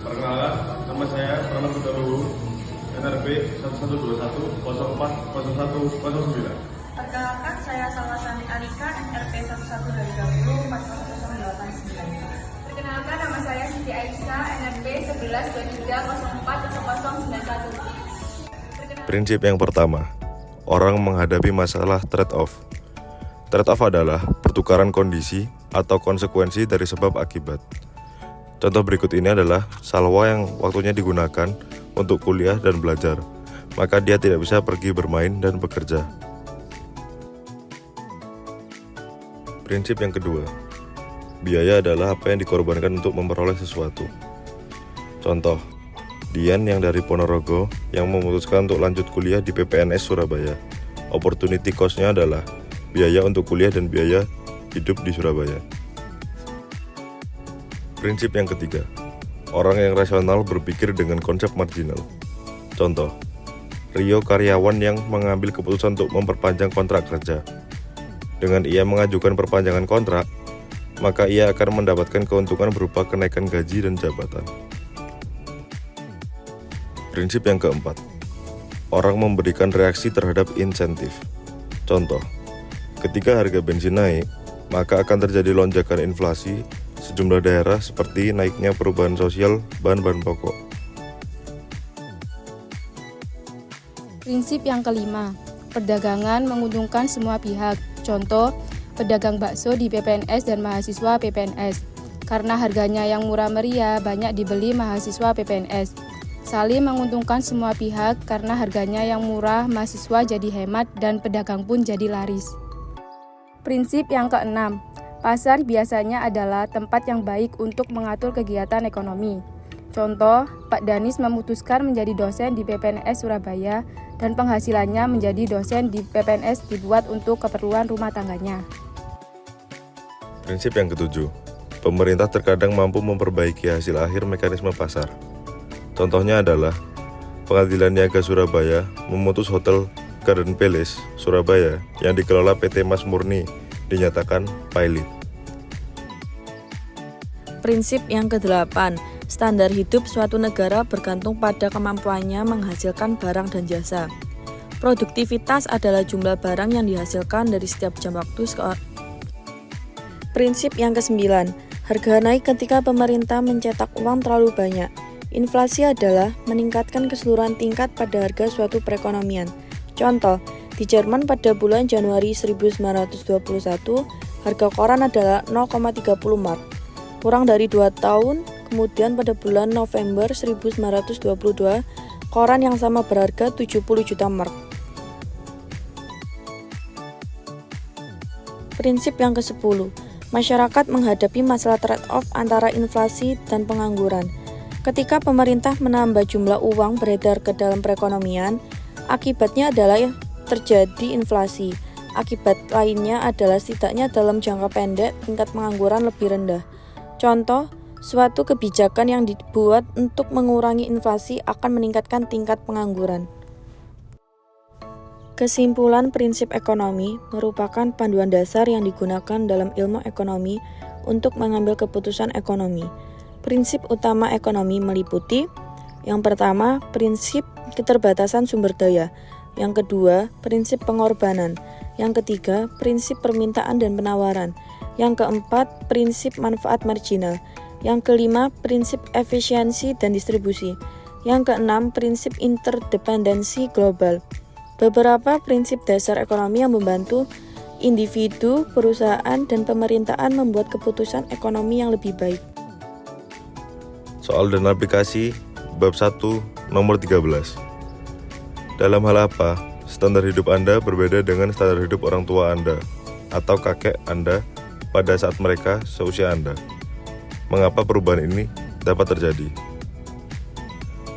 Perkenalkan, nama saya Pranab Budaluhu, NRB 1121040109. Perkenalkan, saya Salwasani Alika, NRP 1120-40089. Perkenalkan, nama saya Siti Aisyah, NRP 1123040191. Prinsip yang pertama, orang menghadapi masalah trade-off. Trade-off adalah pertukaran kondisi atau konsekuensi dari sebab akibat. Contoh berikut ini adalah Salwa yang waktunya digunakan untuk kuliah dan belajar, maka dia tidak bisa pergi bermain dan bekerja. Prinsip yang kedua, biaya adalah apa yang dikorbankan untuk memperoleh sesuatu. Contoh, Dian yang dari Ponorogo yang memutuskan untuk lanjut kuliah di PPNS Surabaya. Opportunity cost-nya adalah biaya untuk kuliah dan biaya hidup di Surabaya. Prinsip yang ketiga, orang yang rasional berpikir dengan konsep marginal. Contoh, Rio karyawan yang mengambil keputusan untuk memperpanjang kontrak kerja. Dengan ia mengajukan perpanjangan kontrak, maka ia akan mendapatkan keuntungan berupa kenaikan gaji dan jabatan. Prinsip yang keempat, orang memberikan reaksi terhadap insentif. Contoh, ketika harga bensin naik, maka akan terjadi lonjakan inflasi sejumlah daerah seperti naiknya perubahan sosial bahan-bahan pokok. Prinsip yang kelima, perdagangan menguntungkan semua pihak. Contoh, pedagang bakso di PPNS dan mahasiswa PPNS. Karena harganya yang murah meriah, banyak dibeli mahasiswa PPNS. Saling menguntungkan semua pihak karena harganya yang murah, mahasiswa jadi hemat dan pedagang pun jadi laris. Prinsip yang keenam, pasar biasanya adalah tempat yang baik untuk mengatur kegiatan ekonomi. Contoh, Pak Danis memutuskan menjadi dosen di PPNS Surabaya dan penghasilannya menjadi dosen di PPNS dibuat untuk keperluan rumah tangganya. Prinsip yang ketujuh, pemerintah terkadang mampu memperbaiki hasil akhir mekanisme pasar. Contohnya adalah Pengadilan Niaga Surabaya memutus Hotel Garden Palace Surabaya yang dikelola PT Mas Murni dinyatakan pilot. Prinsip yang ke-8, standar hidup suatu negara bergantung pada kemampuannya menghasilkan barang dan jasa. Produktivitas adalah jumlah barang yang dihasilkan dari setiap jam waktu. Prinsip yang ke-9, harga naik ketika pemerintah mencetak uang terlalu banyak. Inflasi adalah meningkatkan keseluruhan tingkat pada harga suatu perekonomian. Contoh, di Jerman pada bulan Januari 1921, harga koran adalah 0,30 mark. Kurang dari 2 tahun, kemudian pada bulan November 1922, koran yang sama berharga 70 juta mark. Prinsip yang ke-10, masyarakat menghadapi masalah trade-off antara inflasi dan pengangguran. Ketika pemerintah menambah jumlah uang beredar ke dalam perekonomian, akibatnya adalah terjadi inflasi. Akibat lainnya adalah setidaknya dalam jangka pendek tingkat pengangguran lebih rendah. Contoh, suatu kebijakan yang dibuat untuk mengurangi inflasi akan meningkatkan tingkat pengangguran. Kesimpulan prinsip ekonomi merupakan panduan dasar yang digunakan dalam ilmu ekonomi untuk mengambil keputusan ekonomi. Prinsip utama ekonomi meliputi: yang pertama, prinsip keterbatasan sumber daya; yang kedua, prinsip pengorbanan; yang ketiga, prinsip permintaan dan penawaran; yang keempat, prinsip manfaat marginal; yang kelima, prinsip efisiensi dan distribusi; yang keenam, prinsip interdependensi global. Beberapa prinsip dasar ekonomi yang membantu individu, perusahaan, dan pemerintahan membuat keputusan ekonomi yang lebih baik. Soal dan aplikasi bab 1 nomor 13. Dalam hal apa standar hidup Anda berbeda dengan standar hidup orang tua Anda atau kakek Anda pada saat mereka seusia Anda? Mengapa perubahan ini dapat terjadi?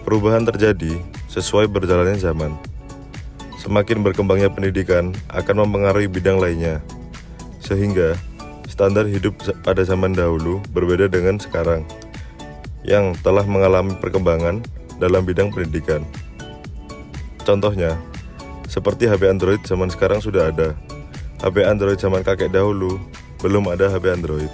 Perubahan terjadi sesuai berjalannya zaman. Semakin berkembangnya pendidikan akan mempengaruhi bidang lainnya, sehingga standar hidup pada zaman dahulu berbeda dengan sekarang yang telah mengalami perkembangan dalam bidang pendidikan. Contohnya, seperti HP Android zaman sekarang sudah ada. HP Android zaman kakek dahulu belum ada HP Android.